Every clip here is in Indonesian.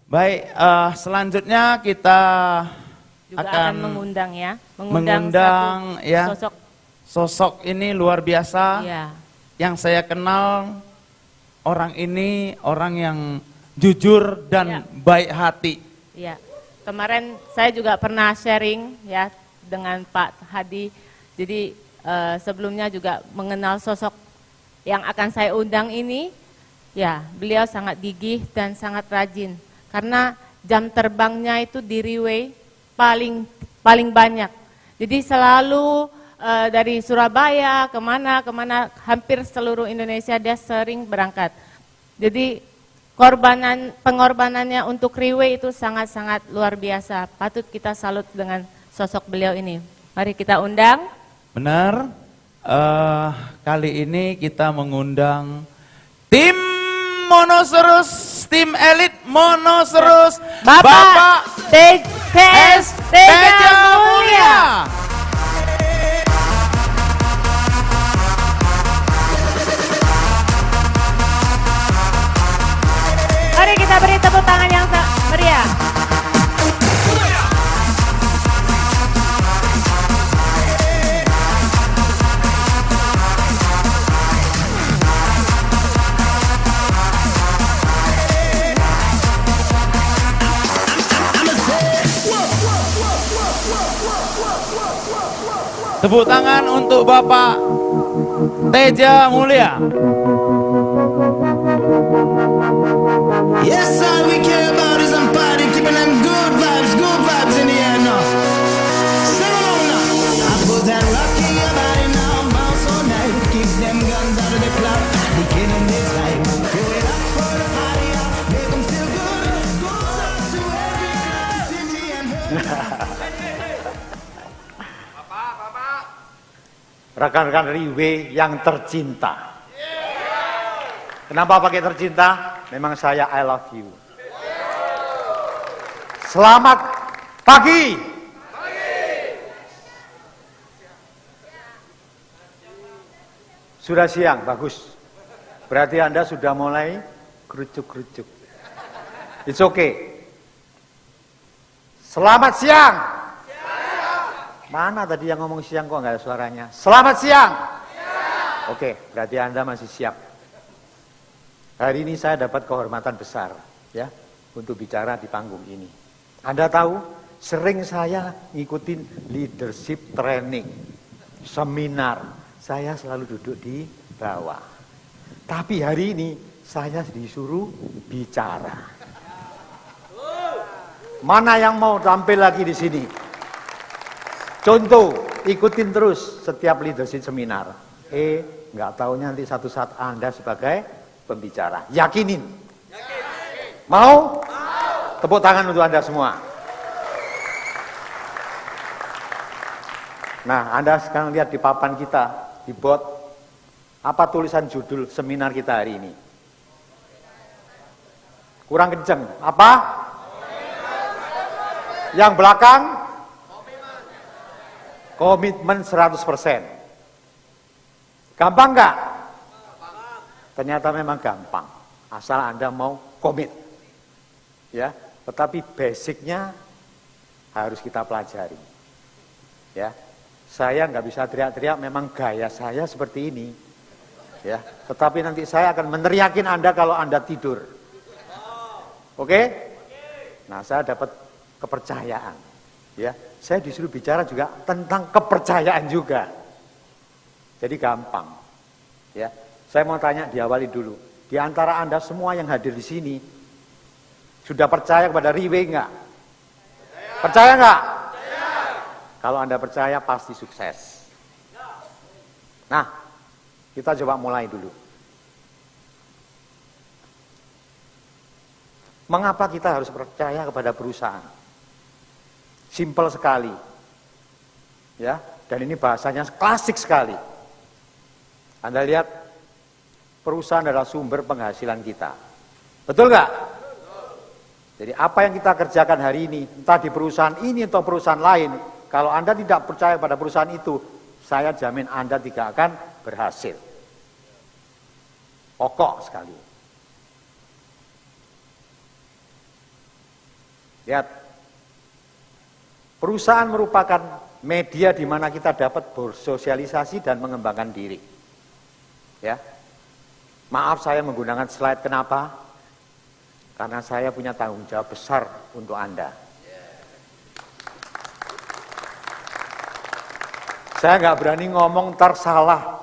Baik, selanjutnya kita juga akan mengundang ya, mengundang ya sosok. Sosok ini luar biasa. Ya. Yang saya kenal orang ini orang yang jujur dan baik hati. Ya. Kemarin saya juga pernah sharing ya dengan Pak Hadi. Jadi sebelumnya juga mengenal sosok yang akan saya undang ini. Ya, beliau sangat gigih dan sangat rajin. Karena jam terbangnya itu di Riway paling banyak. Jadi selalu dari Surabaya kemana hampir seluruh Indonesia dia sering berangkat. Jadi pengorbanannya untuk Riway itu sangat-sangat luar biasa. Patut kita salut dengan sosok beliau ini. Mari kita undang. Benar. Kali ini kita mengundang tim Monoceros, tim elit Monoceros, Bapak TS Teja Mulia. Mari kita beri tepuk tangan yang meriah. Tepuk tangan untuk Bapak Teja Mulia. Yes, all we care about is some party, keeping them good vibes in the air now. Sing along now. I put that rock in your body now, bounce all night. Keep them guns out of the club, the killing this vibe. Fill it up for the party, make them feel good. Goes out to every city and Rekan-rekan Riway yang tercinta. Kenapa pakai tercinta? Memang saya I love you. Selamat pagi. Sudah siang, bagus. Berarti Anda sudah mulai kerucuk-kerucuk. It's okay. Selamat siang. Mana tadi yang ngomong siang kok nggak ada suaranya? Selamat siang. Oke, berarti Anda masih siap. Hari ini saya dapat kehormatan besar ya untuk bicara di panggung ini. Anda tahu, sering saya ngikutin leadership training, seminar. Saya selalu duduk di bawah. Tapi hari ini saya disuruh bicara. Mana yang mau tampil lagi di sini? Contoh, ikutin terus setiap leadership seminar. Nggak taunya nanti satu saat Anda sebagai pembicara. Yakinin. Mau? Tepuk tangan untuk Anda semua. Nah, Anda sekarang lihat di papan kita, di board, apa tulisan judul seminar kita hari ini? Kurang kenceng. Apa? Yang belakang? Komitmen 100%. Gampang nggak? Ternyata memang gampang. Asal Anda mau komit. Ya, tetapi basicnya harus kita pelajari. Ya, saya nggak bisa teriak-teriak, memang gaya saya seperti ini. Ya, tetapi nanti saya akan meneriakin Anda kalau Anda tidur. Oke? Nah, saya dapat kepercayaan. Ya, saya disuruh bicara juga tentang kepercayaan juga. Jadi gampang. Ya, saya mau tanya diawali dulu. Di antara Anda semua yang hadir di sini sudah percaya kepada Riway enggak? Percaya enggak? Kalau Anda percaya pasti sukses. Nah, kita coba mulai dulu. Mengapa kita harus percaya kepada perusahaan? Simpel sekali. Ya, dan ini bahasanya klasik sekali. Anda lihat, perusahaan adalah sumber penghasilan kita. Betul nggak? Jadi apa yang kita kerjakan hari ini, entah di perusahaan ini atau perusahaan lain, kalau Anda tidak percaya pada perusahaan itu, saya jamin Anda tidak akan berhasil. Pokok sekali. Lihat, perusahaan merupakan media di mana kita dapat bersosialisasi dan mengembangkan diri. Ya, maaf saya menggunakan slide, kenapa? Karena saya punya tanggung jawab besar untuk Anda. Saya nggak berani ngomong ntar salah,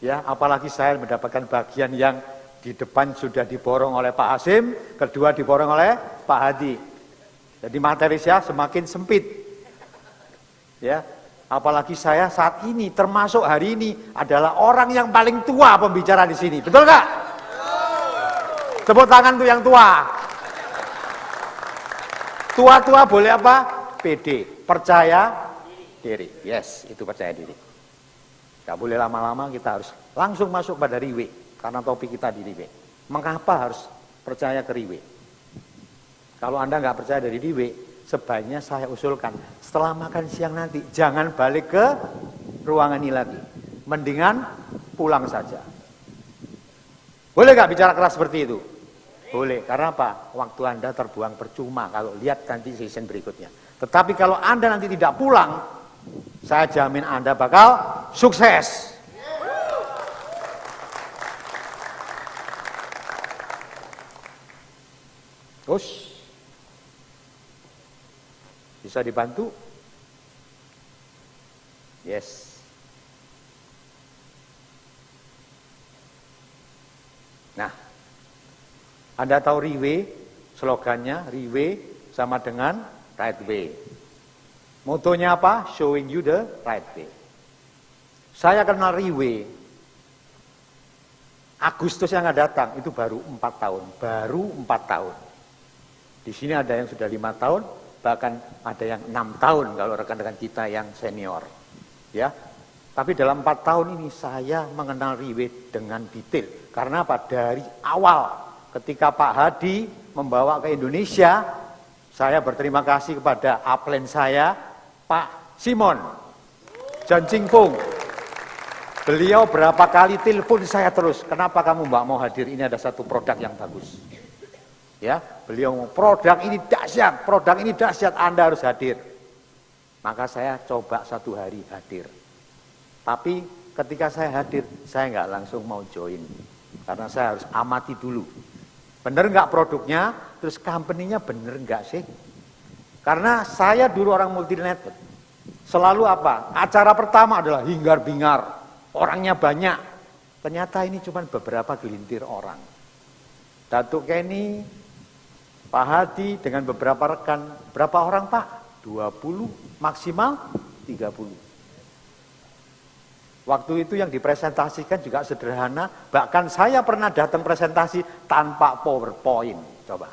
ya, apalagi saya mendapatkan bagian yang di depan sudah diborong oleh Pak Hasim, kedua diborong oleh Pak Hadi. Jadi materi saya semakin sempit. Ya, apalagi saya saat ini, termasuk hari ini adalah orang yang paling tua pembicara di sini. Betul nggak? Tepuk tangan tuh yang tua. Tua-tua boleh apa? PD, percaya diri. Yes, itu percaya diri. Gak boleh lama-lama, kita harus langsung masuk pada riwe. Karena topik kita di riwe. Mengapa harus percaya ke riwe? Kalau Anda nggak percaya dari riwe, sebaiknya saya usulkan, setelah makan siang nanti, jangan balik ke ruangan ini lagi. Mendingan pulang saja. Boleh nggak bicara keras seperti itu? Boleh, karena apa? Waktu Anda terbuang percuma kalau lihat nanti season berikutnya. Tetapi kalau Anda nanti tidak pulang, saya jamin Anda bakal sukses. Terus, bisa dibantu? Yes. Nah, Anda tahu riwe, slogannya riwe sama dengan right way. Motonya apa? Showing you the right way. Saya kenal riwe, Agustus yang akan datang, itu baru 4 tahun. Baru 4 tahun. Di sini ada yang sudah 5 tahun, bahkan ada yang 6 tahun kalau rekan-rekan kita yang senior. Ya, tapi dalam 4 tahun ini saya mengenal riwe dengan detail. Karena apa? Dari awal ketika Pak Hadi membawa ke Indonesia, saya berterima kasih kepada upline saya, Pak Simon Jan Cingpung. Beliau berapa kali telepon saya terus, kenapa kamu mbak mau hadir, ini ada satu produk yang bagus. Ya, beliau ngomong, produk ini dahsyat, Anda harus hadir. Maka saya coba 1 hari hadir. Tapi ketika saya hadir, saya nggak langsung mau join. Karena saya harus amati dulu. Bener nggak produknya, terus company-nya bener nggak sih? Karena saya dulu orang multinet. Selalu apa? Acara pertama adalah hingar-bingar. Orangnya banyak. Ternyata ini cuma beberapa gelintir orang. Datuk Kenny, Pak Hadi dengan beberapa rekan, berapa orang Pak? 20, maksimal 30. Waktu itu yang dipresentasikan juga sederhana, bahkan saya pernah datang presentasi tanpa PowerPoint, coba.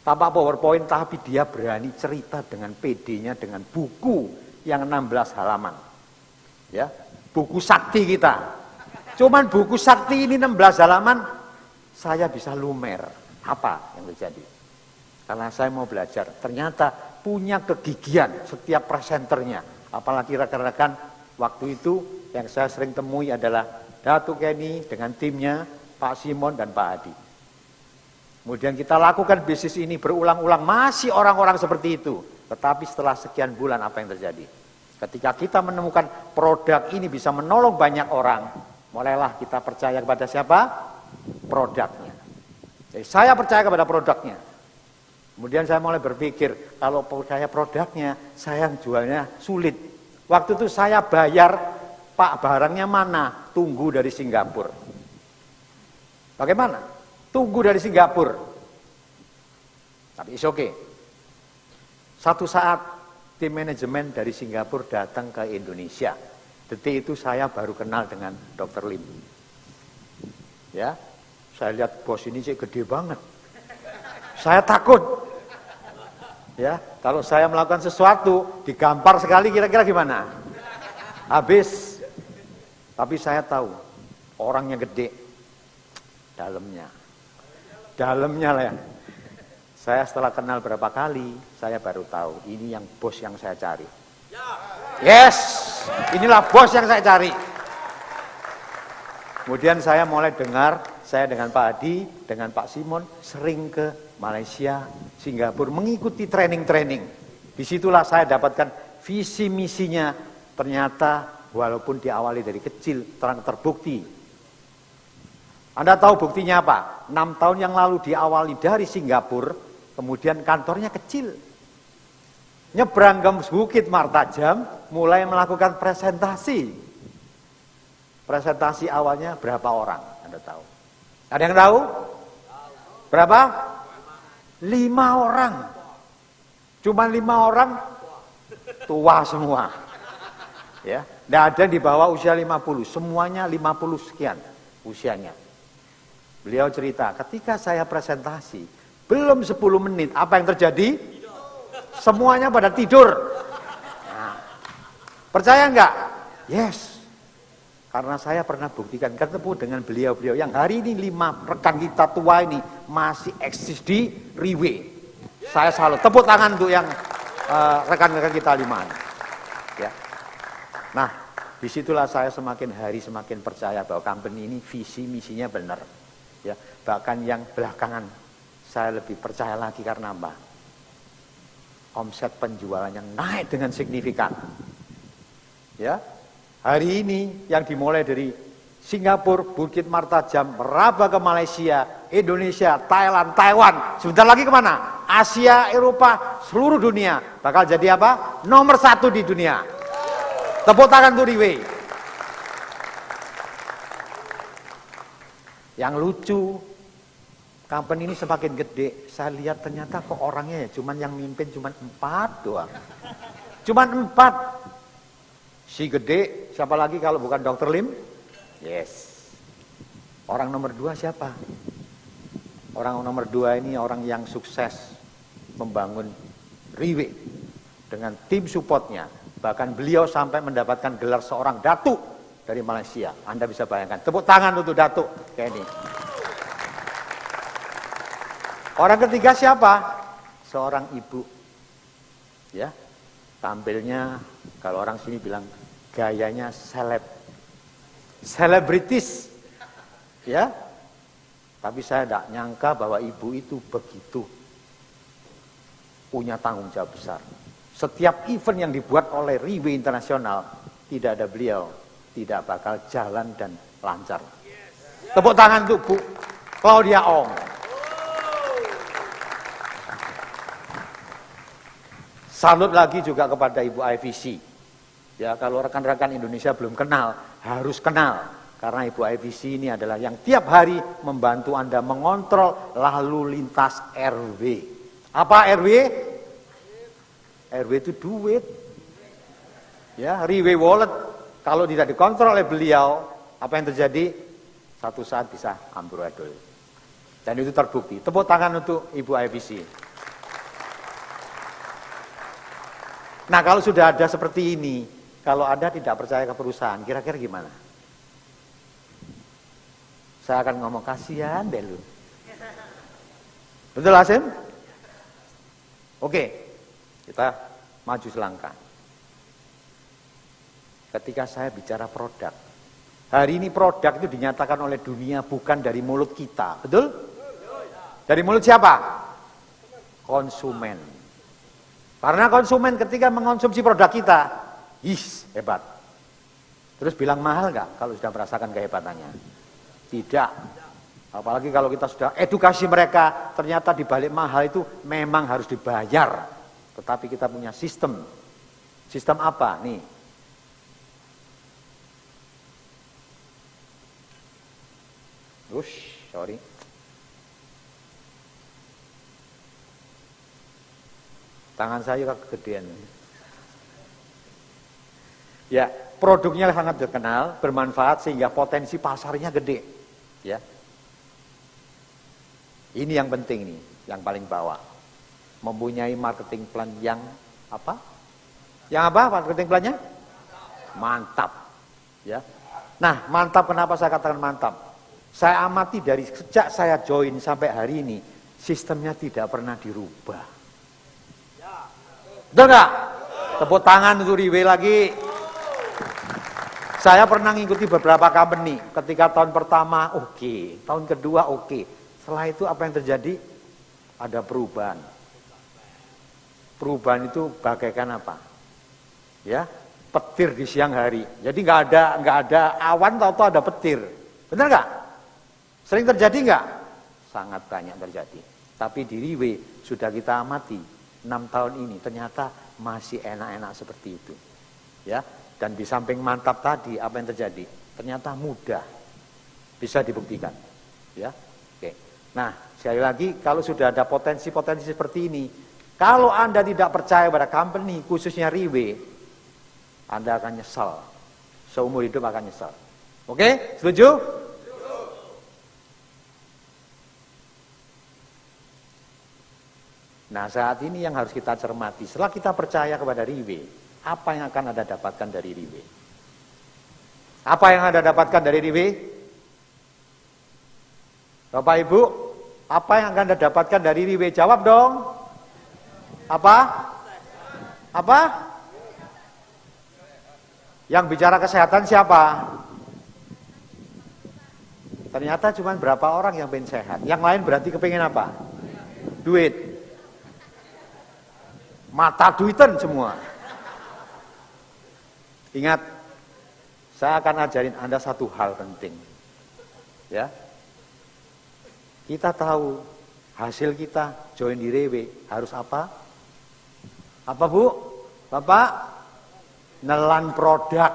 Tanpa PowerPoint, tapi dia berani cerita dengan PD-nya, dengan buku yang 16 halaman. Ya, buku sakti kita. Cuman buku sakti ini 16 halaman, saya bisa lumer. Apa yang terjadi? Karena saya mau belajar, ternyata punya kegigihan setiap presenternya. Apalagi rekan-rekan waktu itu yang saya sering temui adalah Datuk Kenny dengan timnya, Pak Simon dan Pak Hadi. Kemudian kita lakukan bisnis ini berulang-ulang, masih orang-orang seperti itu. Tetapi setelah sekian bulan apa yang terjadi? Ketika kita menemukan produk ini bisa menolong banyak orang, mulailah kita percaya kepada siapa? Produknya. Jadi saya percaya kepada produknya. Kemudian saya mulai berpikir, kalau percaya produknya, saya jualnya sulit. Waktu itu saya bayar, Pak barangnya mana? Tunggu dari Singapura. Bagaimana? Tunggu dari Singapura. Tapi it's okay. Satu saat tim manajemen dari Singapura datang ke Indonesia. Detik itu saya baru kenal dengan Dr. Lim. Ya, saya lihat bos ini sih gede banget. Saya takut. Ya, kalau saya melakukan sesuatu digampar sekali kira-kira gimana? Habis. Tapi saya tahu orangnya gede. Dalamnya lah ya. Saya setelah kenal berapa kali, saya baru tahu ini yang bos yang saya cari. Yes, inilah bos yang saya cari. Kemudian saya mulai dengar, saya dengan Pak Hadi, dengan Pak Simon sering ke Malaysia, Singapura, mengikuti training-training. Disitulah saya dapatkan visi misinya, ternyata walaupun diawali dari kecil, terang terbukti. Anda tahu buktinya apa? 6 tahun yang lalu diawali dari Singapura, kemudian kantornya kecil. Nyebrang ke Bukit Martajam, mulai melakukan presentasi. Presentasi awalnya berapa orang? Anda tahu? Ada yang tahu? Berapa? 5 orang. Cuma 5 orang tua semua. Ya, tidak ada di bawah usia 50, semuanya 50 sekian usianya. Beliau cerita, ketika saya presentasi, belum 10 menit, apa yang terjadi? Semuanya pada tidur. Nah, percaya enggak? Yes. Karena saya pernah buktikan, ketemu dengan beliau-beliau yang hari ini 5 rekan kita tua ini masih eksis di Riwe. Saya selalu tepuk tangan untuk yang rekan-rekan kita 5 ini. Ya. Nah, disitulah saya semakin hari semakin percaya bahwa company ini visi misinya benar. Ya, bahkan yang belakangan saya lebih percaya lagi karena apa? Omset penjualannya naik dengan signifikan. Ya, hari ini yang dimulai dari Singapura, Bukit Martajam, meraba ke Malaysia, Indonesia, Thailand, Taiwan, sebentar lagi kemana? Asia, Eropa, seluruh dunia bakal jadi apa? Nomor 1 di dunia. Tepuk tangan untuk Riwe. Yang lucu, company ini semakin gede, saya lihat ternyata kok orangnya ya cuman yang mimpin cuman 4 doang. Cuman 4. Si gede, siapa lagi kalau bukan Dr. Lim? Yes. Orang nomor 2 siapa? Orang nomor 2 ini orang yang sukses membangun Riwe dengan tim supportnya. Bahkan beliau sampai mendapatkan gelar seorang datuk dari Malaysia. Anda bisa bayangkan. Tepuk tangan untuk datuk kayak ini. Orang ketiga siapa? Seorang ibu. Ya. Tampilnya kalau orang sini bilang gayanya selebritis. Ya. Tapi saya tidak nyangka bahwa ibu itu begitu punya tanggung jawab besar. Setiap event yang dibuat oleh Riwe Internasional, tidak ada beliau, tidak bakal jalan dan lancar. Tepuk tangan untuk Bu Claudia Ong. Salut lagi juga kepada Ibu IVC. Ya, kalau rekan-rekan Indonesia belum kenal, harus kenal. Karena Ibu IVC ini adalah yang tiap hari membantu Anda mengontrol lalu lintas RW. Apa RW? RW itu duit. Ya, Riwe Wallet. Kalau tidak dikontrol oleh beliau, apa yang terjadi? Satu saat bisa amburadul. Dan itu terbukti. Tepuk tangan untuk Ibu IVC. Nah, kalau sudah ada seperti ini, kalau Anda tidak percaya ke perusahaan, kira-kira gimana? Saya akan ngomong, kasihan deh lu. Betul, Hasim? Oke. Kita maju selangkah. Ketika saya bicara produk, hari ini produk itu dinyatakan oleh dunia bukan dari mulut kita, betul? Dari mulut siapa? Konsumen. Karena konsumen ketika mengonsumsi produk kita, hebat. Terus bilang mahal nggak kalau sudah merasakan kehebatannya? Tidak. Apalagi kalau kita sudah edukasi mereka, ternyata di balik mahal itu memang harus dibayar. Tetapi kita punya sistem. Sistem apa? Nih. Sorry. Tangan saya kegedean. Ya, produknya sangat terkenal, bermanfaat sehingga potensi pasarnya gede. Ya. Ini yang penting nih, yang paling bawah. Mempunyai marketing plan yang apa? Yang apa marketing plannya? Mantap. Ya. Nah, mantap kenapa saya katakan mantap? Saya amati dari sejak saya join sampai hari ini, sistemnya tidak pernah dirubah. Betul nggak? Tepuk tangan untuk Riwe lagi. Saya pernah ngikuti beberapa company. Ketika tahun pertama oke, tahun kedua oke. Setelah itu apa yang terjadi? ada perubahan. Perubahan itu bagaikan apa? Ya, petir di siang hari. Jadi nggak ada awan, tahu-tahu ada petir. Benar nggak? Sering terjadi nggak? Sangat banyak terjadi. Tapi di Riwe sudah kita amati 6 tahun ini ternyata masih enak-enak seperti itu. Ya, dan di samping mantap tadi apa yang terjadi? Ternyata mudah. Bisa dibuktikan. Ya. Oke. Nah, sekali lagi kalau sudah ada potensi-potensi seperti ini, kalau Anda tidak percaya pada company, khususnya Riwe, Anda akan nyesal. Seumur hidup akan nyesal. Oke? Setuju? Nah, saat ini yang harus kita cermati, setelah kita percaya kepada Riwe, apa yang akan Anda dapatkan dari Riwe? Apa yang Anda dapatkan dari Riwe? Bapak Ibu, apa yang akan Anda dapatkan dari Riwe? Jawab dong. Apa? Apa? Yang bicara kesehatan siapa? Ternyata cuma berapa orang yang pengen sehat. Yang lain berarti kepingin apa? Duit. Mata duitan semua. Ingat, saya akan ajarin Anda satu hal penting. Ya. Kita tahu hasil kita join di Riwe harus apa? Apa Bu? Bapak? Nelan produk.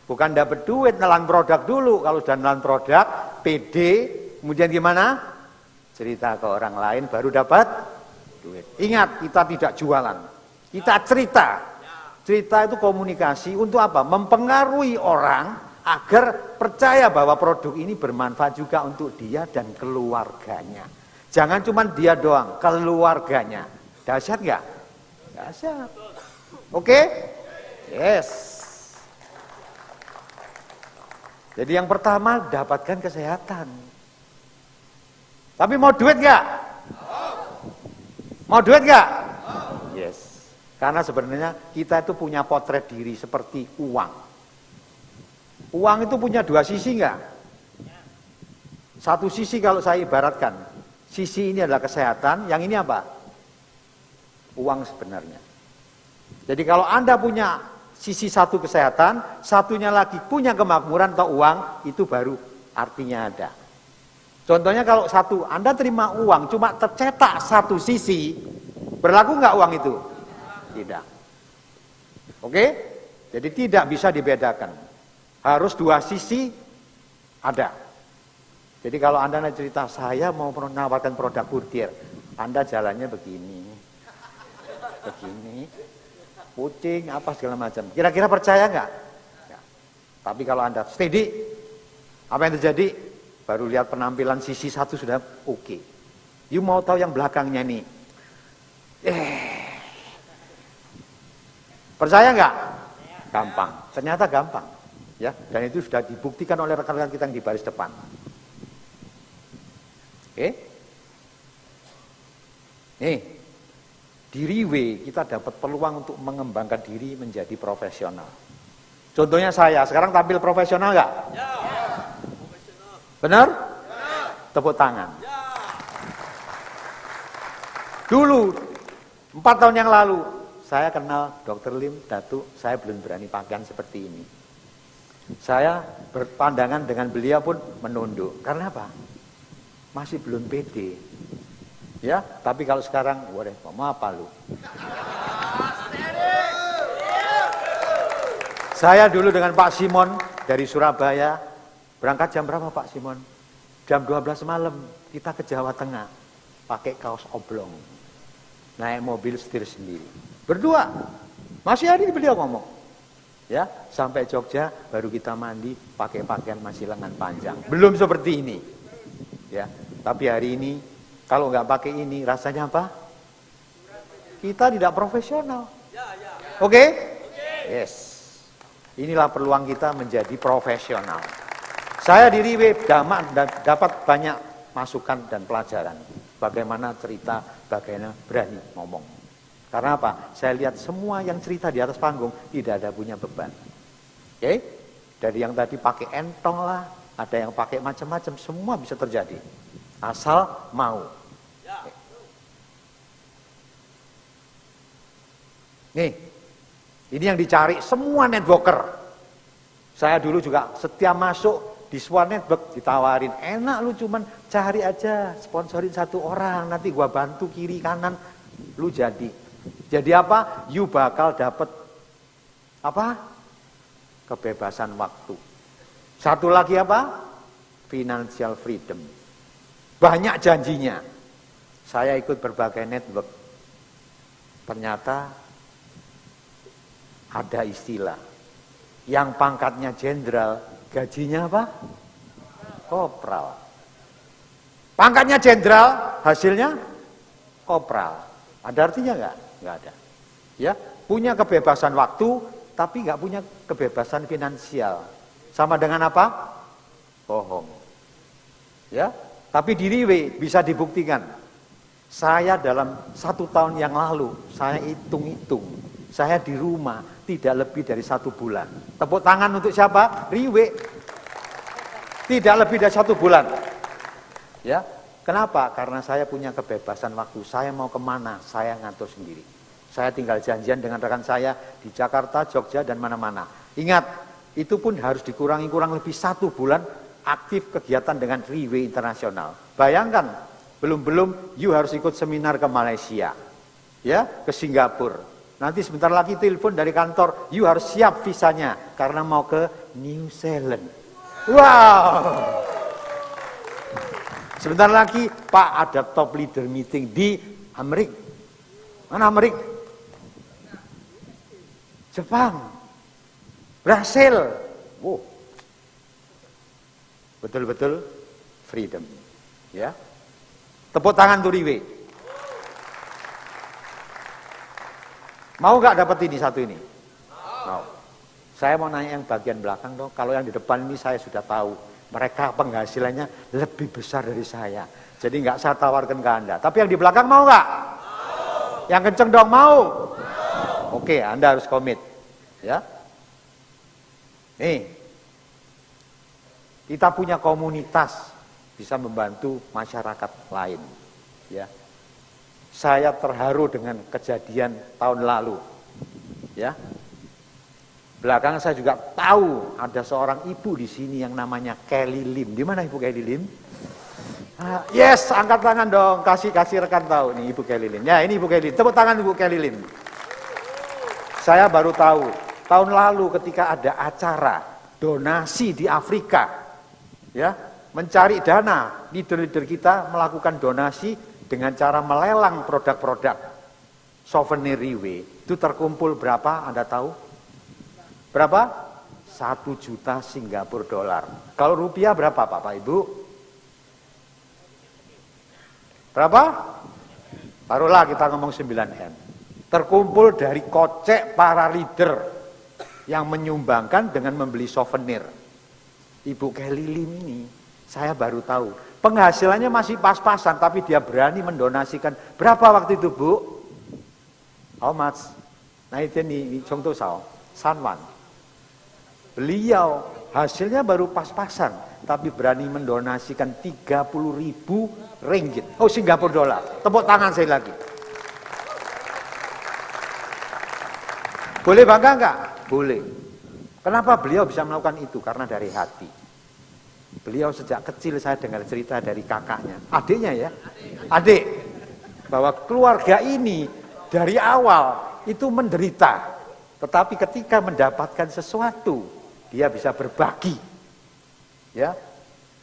Bukan dapat duit, nelan produk dulu. Kalau sudah nelan produk, PD, kemudian gimana? Cerita ke orang lain baru dapat duit. Ingat, kita tidak jualan. Kita cerita. Cerita itu komunikasi untuk apa? Mempengaruhi orang agar percaya bahwa produk ini bermanfaat juga untuk dia dan keluarganya. Jangan cuma dia doang, keluarganya. Dahsyat nggak? Dahsyat. Oke? Yes. Jadi yang pertama, dapatkan kesehatan. Tapi mau duit nggak? Mau duit nggak? Yes. Karena sebenarnya kita itu punya potret diri seperti uang. Uang itu punya dua sisi nggak? Satu sisi kalau saya ibaratkan, sisi ini adalah kesehatan, yang ini apa? Uang sebenarnya. Jadi kalau Anda punya sisi satu kesehatan, satunya lagi punya kemakmuran atau uang, itu baru artinya ada. Contohnya kalau satu, Anda terima uang cuma tercetak satu sisi, berlaku nggak uang itu? Tidak. Oke? Jadi tidak bisa dibedakan. Harus dua sisi ada. Jadi kalau Anda cerita, saya mau menawarkan produk Kurtier, Anda jalannya begini, begini, kucing, apa segala macam. Kira-kira percaya nggak? Ya. Tapi kalau Anda steady, apa yang terjadi? Baru lihat penampilan sisi satu sudah oke. You mau tahu yang belakangnya nih? Percaya nggak? Gampang. Ternyata gampang. Ya, dan itu sudah dibuktikan oleh rekan-rekan kita yang di baris depan. Oke? Nih, di Riwe kita dapat peluang untuk mengembangkan diri menjadi profesional. Contohnya saya, sekarang tampil profesional nggak? Ya. Benar? Ya. Tepuk tangan. Ya. Dulu, 4 tahun yang lalu, saya kenal Dr. Lim, Datuk, saya belum berani pakaian seperti ini. Saya berpandangan dengan beliau pun menunduk. Karena apa? Masih belum pede. Ya, tapi kalau sekarang, waduh, mau apa lu? Saya dulu dengan Pak Simon dari Surabaya, berangkat jam berapa Pak Simon? Jam 12 malam, kita ke Jawa Tengah, pakai kaos oblong, naik mobil setir sendiri, berdua, masih hari ini beliau ngomong. Ya, sampai Jogja baru kita mandi pakai pakaian masih lengan panjang. Belum seperti ini. Ya, tapi hari ini kalau nggak pakai ini rasanya apa? Kita tidak profesional. Oke? Yes. Inilah peluang kita menjadi profesional. Saya di Riwe dapat banyak masukan dan pelajaran. Bagaimana cerita, bagaimana berani ngomong. Karena apa? Saya lihat semua yang cerita di atas panggung tidak ada punya beban. Oke? Dari yang tadi pakai entong lah, ada yang pakai macam-macam, semua bisa terjadi. Asal mau. Nih, ini yang dicari semua networker. Saya dulu juga setiap masuk di sebuah network ditawarin, enak lu cuman cari aja, sponsorin satu orang, nanti gua bantu kiri kanan, lu jadi. Jadi apa? You bakal dapet apa? Kebebasan waktu. Satu lagi apa? Financial freedom. Banyak janjinya. Saya ikut berbagai network. Ternyata ada istilah. Yang pangkatnya jenderal, gajinya apa? Kopral. Pangkatnya jenderal, hasilnya kopral. Ada artinya enggak? Enggak ada. Ya, punya kebebasan waktu, tapi enggak punya kebebasan finansial. Sama dengan apa? Bohong. Ya, tapi di Riwe bisa dibuktikan. Saya dalam 1 tahun yang lalu, saya hitung-hitung, saya di rumah tidak lebih dari 1 bulan. Tepuk tangan untuk siapa? Riwe. Tidak lebih dari 1 bulan. Ya, kenapa? Karena saya punya kebebasan waktu. Saya mau kemana? Saya ngatur sendiri. Saya tinggal janjian dengan rekan saya di Jakarta, Jogja, dan mana-mana. Ingat, itu pun harus dikurangi kurang lebih 1 bulan aktif kegiatan dengan Riwe Internasional. Bayangkan, belum you harus ikut seminar ke Malaysia, ya, ke Singapura. Nanti sebentar lagi telepon dari kantor, you harus siap visanya karena mau ke New Zealand. Wow. Sebentar lagi, Pak, ada top leader meeting di Amerika. Mana Amerika? Jepang. Brasil. Wow. Betul-betul freedom. Ya. Tepuk tangan tuh Riwe. Mau gak dapat ini satu ini? Mau. Saya mau nanya yang bagian belakang dong. Kalau yang di depan ini saya sudah tahu. Mereka penghasilannya lebih besar dari saya. Jadi gak saya tawarkan ke Anda. Tapi yang di belakang mau gak? Mau. Yang kenceng dong mau? Mau. Oke, Anda harus komit. Ya. Nih. Kita punya komunitas. Bisa membantu masyarakat lain. Ya. Saya terharu dengan kejadian tahun lalu. Ya. Belakangan saya juga tahu ada seorang ibu di sini yang namanya Kelly Lim. Di mana Ibu Kelly Lim? Yes, angkat tangan dong. Kasih rekan tahu nih Ibu Kelly Lim. Ya, ini Ibu Kelly Lim. Tepuk tangan Ibu Kelly Lim. Saya baru tahu tahun lalu ketika ada acara donasi di Afrika. Ya, mencari dana, leader-leader kita melakukan donasi dengan cara melelang produk-produk souvenir Riwe. Itu terkumpul berapa? Anda tahu? Berapa? 1 juta Singapura dolar. Kalau rupiah berapa Bapak Ibu? Berapa? Taruhlah kita ngomong 9M. Terkumpul dari kocek para leader yang menyumbangkan dengan membeli souvenir. Ibu Kelly Lim ini, saya baru tahu. Penghasilannya masih pas-pasan, tapi dia berani mendonasikan. Berapa waktu itu, Bu? How much? Nah, itu nih, contoh saya, Sanwan. Beliau hasilnya baru pas-pasan, tapi berani mendonasikan 30.000 ringgit. Oh, Singapura dolar. Tepuk tangan saya lagi. Boleh bangga enggak? Boleh. Kenapa beliau bisa melakukan itu? Karena dari hati. Beliau sejak kecil saya dengar cerita dari kakaknya, adiknya ya, adik, bahwa keluarga ini dari awal itu menderita, tetapi ketika mendapatkan sesuatu, dia bisa berbagi, ya,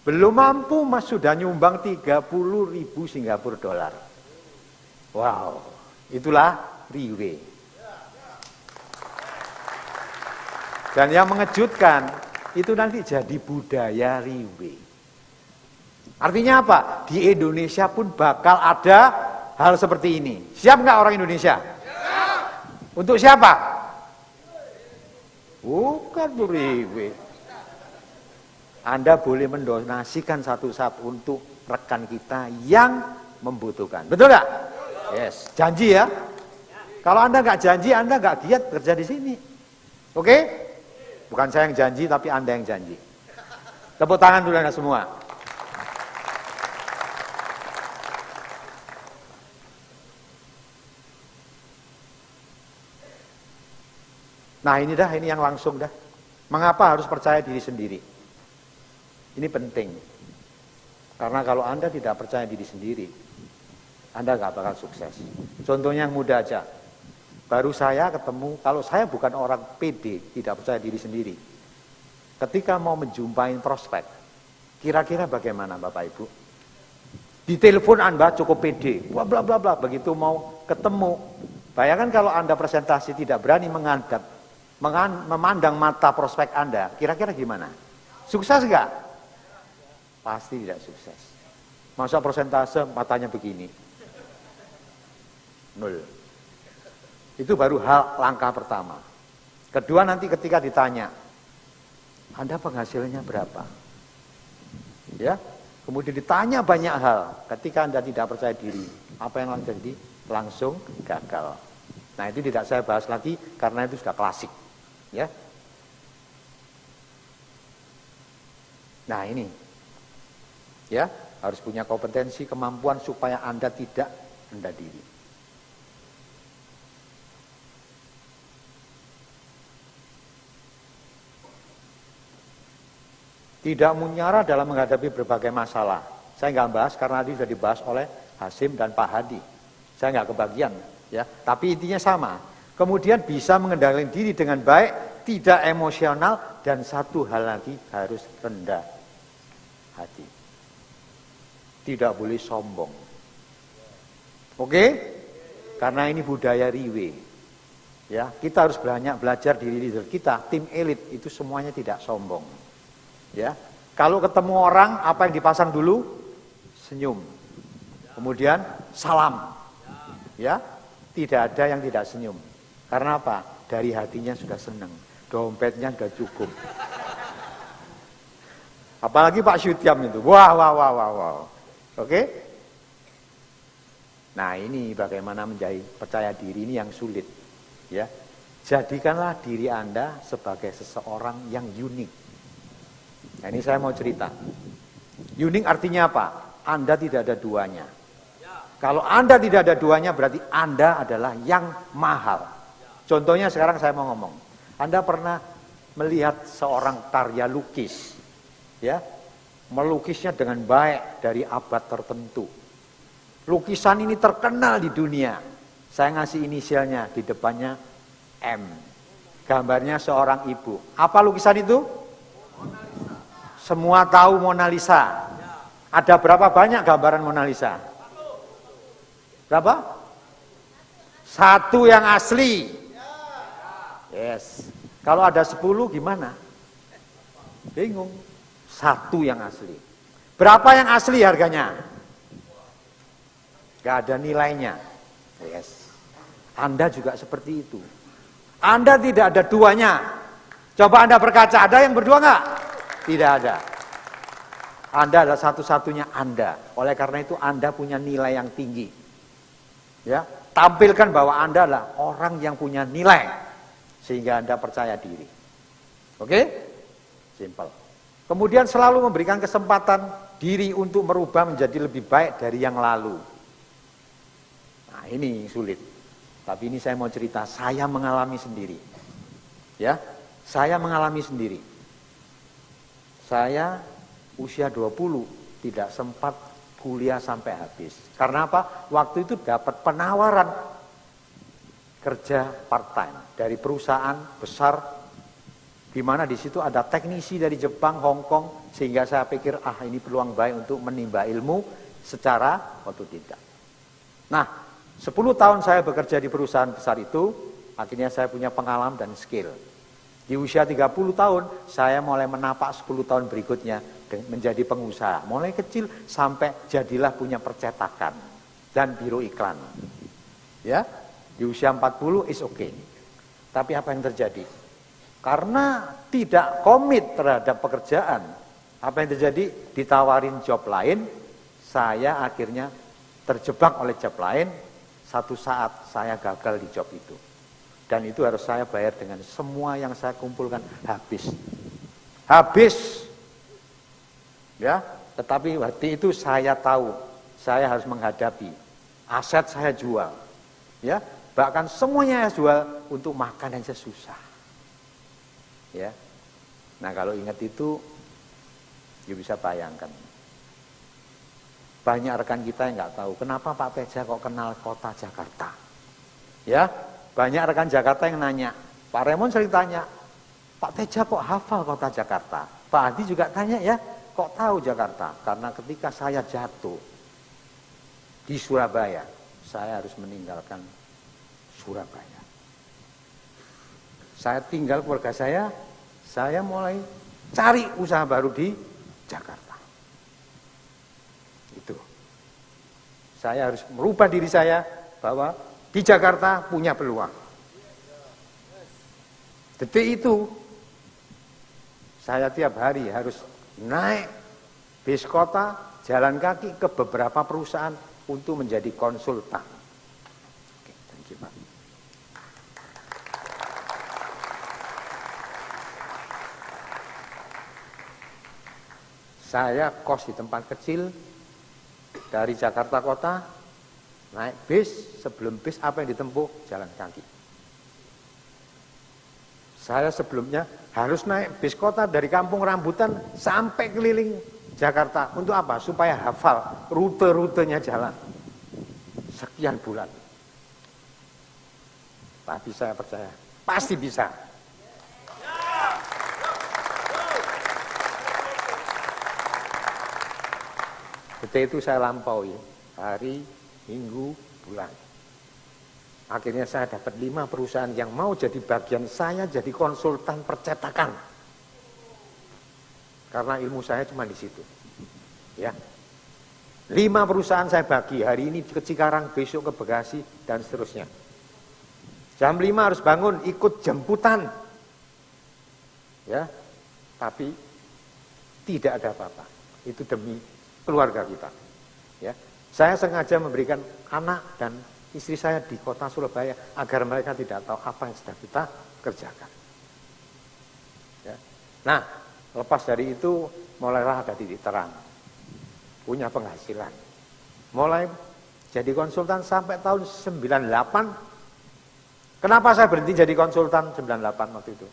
belum mampu mas sudah nyumbang 30.000 Singapura dolar. Wow, itulah Riwe. Dan yang mengejutkan, itu nanti jadi budaya Riwe. Artinya apa? Di Indonesia pun bakal ada hal seperti ini. Siap nggak orang Indonesia? Siap. Untuk siapa? Bukan Riwe. Anda boleh mendonasikan satu-satu untuk rekan kita yang membutuhkan. Betul nggak? Yes. Janji ya. Kalau Anda nggak janji, Anda nggak giat kerja di sini. Oke? Bukan saya yang janji, tapi Anda yang janji. Tepuk tangan dulu Anda semua. Nah ini yang langsung dah. Mengapa harus percaya diri sendiri? Ini penting. Karena kalau Anda tidak percaya diri sendiri, Anda nggak bakal sukses. Contohnya yang mudah aja. Baru saya ketemu, kalau saya bukan orang pede, tidak percaya diri sendiri. Ketika mau menjumpai prospek, kira-kira bagaimana Bapak Ibu? Di telepon Anda cukup pede, bla bla bla bla. Begitu mau ketemu, bayangkan kalau Anda presentasi tidak berani memandang mata prospek Anda, kira-kira gimana? Sukses nggak? Pasti tidak sukses. Masa presentase matanya begini? 0. Itu baru hal langkah pertama. Kedua nanti ketika ditanya, Anda penghasilannya berapa? Ya, kemudian ditanya banyak hal. Ketika Anda tidak percaya diri, apa yang terjadi? Langsung gagal. Nah itu tidak saya bahas lagi karena itu sudah klasik. Ya. Nah ini, ya harus punya kompetensi, kemampuan supaya Anda tidak rendah diri. Tidak menyerah dalam menghadapi berbagai masalah. Saya nggak bahas karena tadi sudah dibahas oleh Hasim dan Pak Hadi. Saya nggak kebagian, ya. Tapi intinya sama. Kemudian bisa mengendalikan diri dengan baik, tidak emosional, dan satu hal lagi harus rendah hati. Tidak boleh sombong. Oke? Karena ini budaya riwe. Ya, kita harus banyak belajar diri leader kita, tim elit itu semuanya tidak sombong. Ya. Kalau ketemu orang, apa yang dipasang dulu? Senyum. Kemudian salam. Ya. Tidak ada yang tidak senyum. Karena apa? Dari hatinya sudah senang. Dompetnya sudah cukup. Apalagi Pak Syutiam itu. Wow. Oke? Nah ini bagaimana menjadi percaya diri ini yang sulit. Ya, jadikanlah diri Anda sebagai seseorang yang unik. Nah ini saya mau cerita. Unik artinya apa? Anda tidak ada duanya. Kalau Anda tidak ada duanya berarti Anda adalah yang mahal. Contohnya sekarang saya mau ngomong. Anda pernah melihat seorang karya lukis, ya, melukisnya dengan baik dari abad tertentu. Lukisan ini terkenal di dunia. Saya ngasih inisialnya di depannya M. Gambarnya seorang ibu. Apa lukisan itu? Semua tahu Mona Lisa. Ada berapa banyak gambaran Mona Lisa? Berapa? 1 yang asli. Yes. Kalau ada 10 gimana? Bingung. 1 yang asli. Berapa yang asli harganya? Gak ada nilainya. Yes. Anda juga seperti itu. Anda tidak ada duanya. Coba Anda berkaca, ada yang berdua nggak? Tidak ada. Anda adalah satu-satunya Anda. Oleh karena itu Anda punya nilai yang tinggi. Ya, tampilkan bahwa Anda adalah orang yang punya nilai. Sehingga Anda percaya diri. Oke? Simple. Kemudian selalu memberikan kesempatan diri untuk merubah menjadi lebih baik dari yang lalu. Nah ini sulit. Tapi ini saya mau cerita, saya mengalami sendiri. Ya, saya mengalami sendiri. Saya usia 20 tidak sempat kuliah sampai habis. Karena apa? Waktu itu dapat penawaran kerja part-time dari perusahaan besar, di mana di situ ada teknisi dari Jepang, Hong Kong, sehingga saya pikir ini peluang baik untuk menimba ilmu secara otodidak. Nah, 10 tahun saya bekerja di perusahaan besar itu, akhirnya saya punya pengalaman dan skill. Di usia 30 tahun, saya mulai menapak 10 tahun berikutnya menjadi pengusaha. Mulai kecil sampai jadilah punya percetakan dan biro iklan. Ya, di usia 40 is okay. Tapi apa yang terjadi? Karena tidak komit terhadap pekerjaan, apa yang terjadi? Ditawarin job lain, saya akhirnya terjebak oleh job lain. Satu saat saya gagal di job itu. Dan itu harus saya bayar dengan semua yang saya kumpulkan habis. Habis. Ya, tetapi waktu itu saya tahu saya harus menghadapi. Aset saya jual. Ya, bahkan semuanya saya jual untuk makan aja susah. Ya. Nah kalau ingat itu, you bisa bayangkan. Banyak rekan kita yang nggak tahu kenapa Pak Teja kok kenal kota Jakarta. Ya, banyak rekan Jakarta yang nanya. Pak Raymond sering tanya, Pak Teja kok hafal kota Jakarta? Pak Hadi juga tanya ya, kok tahu Jakarta? Karena ketika saya jatuh di Surabaya, saya harus meninggalkan Surabaya. Saya tinggal keluarga saya mulai cari usaha baru di Jakarta. Itu. Saya harus merubah diri saya bahwa di Jakarta punya peluang. Detik itu, saya tiap hari harus naik bis kota, jalan kaki ke beberapa perusahaan untuk menjadi konsultan. Oke, thank you, Pak. Saya kos di tempat kecil, dari Jakarta kota, naik bis, sebelum bis apa yang ditempuh? Jalan kaki. Saya sebelumnya harus naik bis kota dari Kampung Rambutan sampai keliling Jakarta. Untuk apa? Supaya hafal rute-rutenya jalan. Sekian bulan. Tapi saya percaya, pasti bisa. Detik itu saya lampaui hari, minggu, bulan. Akhirnya saya dapat 5 perusahaan yang mau jadi bagian saya jadi konsultan percetakan. Karena ilmu saya cuma di situ. Ya. 5 perusahaan saya bagi, hari ini ke Cikarang, besok ke Bekasi, dan seterusnya. Jam 5 harus bangun, ikut jemputan. Ya. Tapi tidak ada apa-apa. Itu demi keluarga kita. Ya. Saya sengaja memberikan anak dan istri saya di kota Surabaya agar mereka tidak tahu apa yang sedang kita kerjakan. Ya. Nah, lepas dari itu mulailah ada titik terang, punya penghasilan. Mulai jadi konsultan sampai tahun 98. Kenapa saya berhenti jadi konsultan 98 waktu itu?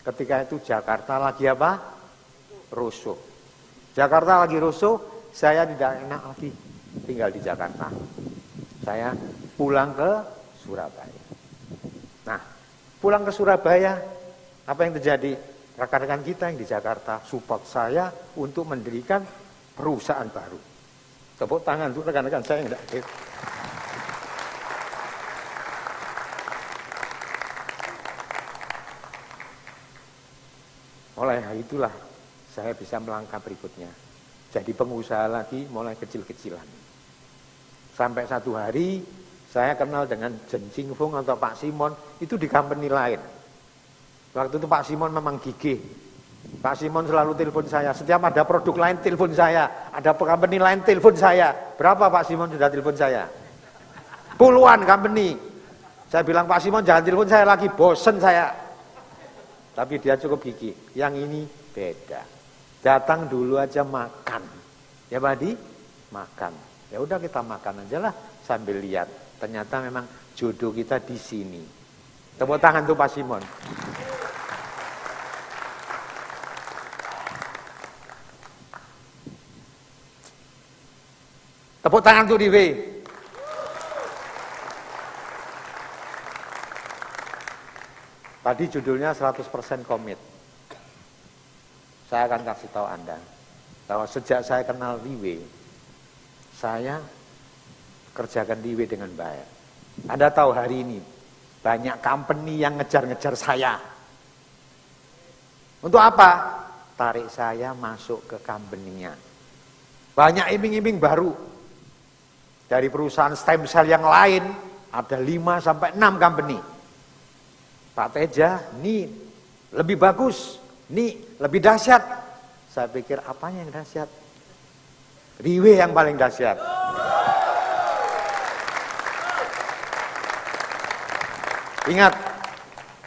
Ketika itu Jakarta lagi apa? Rusuh. Jakarta lagi rusuh, saya tidak enak lagi tinggal di Jakarta. Saya pulang ke Surabaya. Nah, pulang ke Surabaya, apa yang terjadi? Rekan-rekan kita yang di Jakarta support saya untuk mendirikan perusahaan baru. Tepuk tangan untuk rekan-rekan saya yang tidak hadir. Mulai hari itulah saya bisa melangkah berikutnya. Jadi pengusaha lagi mulai kecil-kecilan. Sampai satu hari saya kenal dengan Jen Ching Fung atau Pak Simon itu di company lain. Waktu itu Pak Simon memang gigih. Pak Simon selalu telepon saya. Setiap ada produk lain telepon saya. Ada company lain telepon saya. Berapa Pak Simon sudah telepon saya? Puluhan company. Saya bilang Pak Simon jangan telepon saya lagi. Bosen saya. Tapi dia cukup gigih. Yang ini beda. Datang dulu aja makan. Ya Pak Adi? Makan. Ya udah kita makan aja lah sambil lihat. Ternyata memang jodoh kita di sini. Tepuk tangan tuh Pak Simon. Tepuk tangan tuh Diwe. Tadi judulnya 100% komit. Saya akan kasih tahu Anda bahwa sejak saya kenal Diwe, saya kerjakan Diwe dengan baik. Anda tahu hari ini banyak company yang ngejar-ngejar saya. Untuk apa? Tarik saya masuk ke company-nya. Banyak iming-iming baru. Dari perusahaan stem cell yang lain ada 5 sampai 6 company. Pak Teja, ini lebih bagus, ini lebih dahsyat. Saya pikir apanya yang dahsyat? Diwe yang paling dahsyat. Ingat,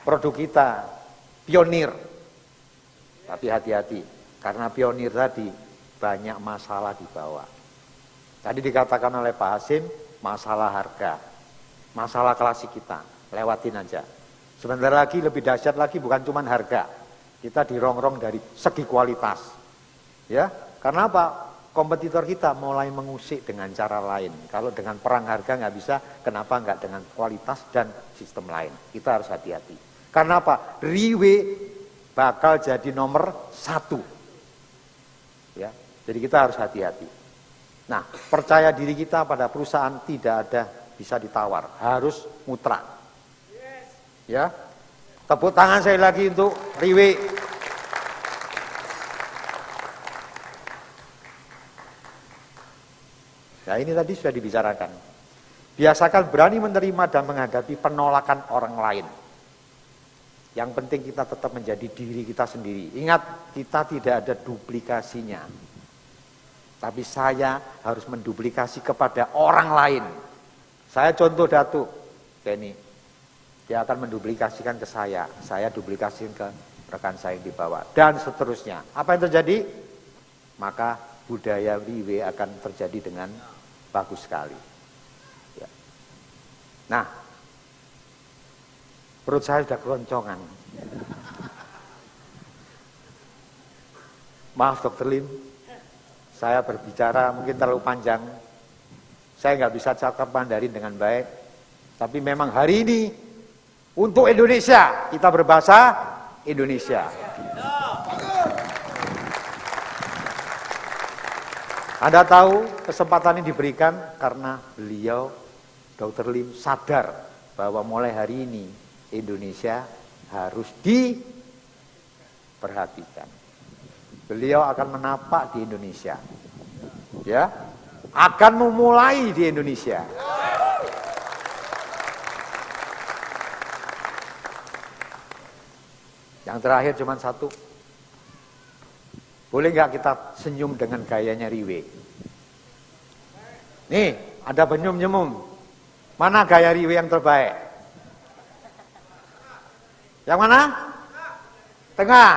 produk kita pionir. Tapi hati-hati, karena pionir tadi banyak masalah di bawah. Tadi dikatakan oleh Pak Hasim, masalah harga. Masalah klasik kita, lewatin aja. Sebentar lagi lebih dahsyat lagi bukan cuma harga. Kita dirongrong dari segi kualitas. Ya, karena apa? Kompetitor kita mulai mengusik dengan cara lain. Kalau dengan perang harga nggak bisa, kenapa nggak dengan kualitas dan sistem lain? Kita harus hati-hati. Karena apa? Riwe bakal jadi nomor 1. Ya, jadi kita harus hati-hati. Nah, percaya diri kita pada perusahaan tidak ada bisa ditawar, harus mutlak. Ya, tepuk tangan saya lagi untuk Riwe. Nah, ini tadi sudah dibicarakan. Biasakan berani menerima dan menghadapi penolakan orang lain. Yang penting kita tetap menjadi diri kita sendiri. Ingat, kita tidak ada duplikasinya. Tapi saya harus menduplikasi kepada orang lain. Saya contoh Datuk Kenny. Dia akan menduplikasikan ke saya duplikasikan ke rekan saya yang di bawah. Dan seterusnya. Apa yang terjadi? Maka budaya Riwe akan terjadi dengan bagus sekali. Ya. Nah, perut saya sudah keroncongan. Maaf Dr. Lim, saya berbicara mungkin terlalu panjang. Saya nggak bisa cakap Mandarin dengan baik. Tapi memang hari ini untuk Indonesia kita berbahasa Indonesia. Anda tahu kesempatan ini diberikan karena beliau Dr. Lim sadar bahwa mulai hari ini Indonesia harus diperhatikan. Beliau akan menapak di Indonesia. Ya, akan memulai di Indonesia. Yang terakhir cuma satu. Boleh nggak kita senyum dengan gayanya Riwe? Nih, ada benyum-nyemum. Mana gaya Riwe yang terbaik? Yang mana? Tengah,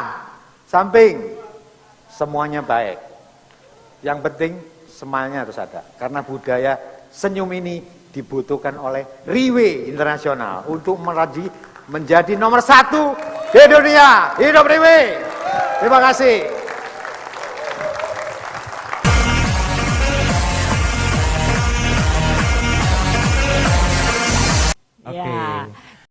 samping. Semuanya baik. Yang penting smile-nya harus ada. Karena budaya senyum ini dibutuhkan oleh Riwe Internasional untuk menjadi nomor 1 di dunia. Hidup Riwe. Terima kasih.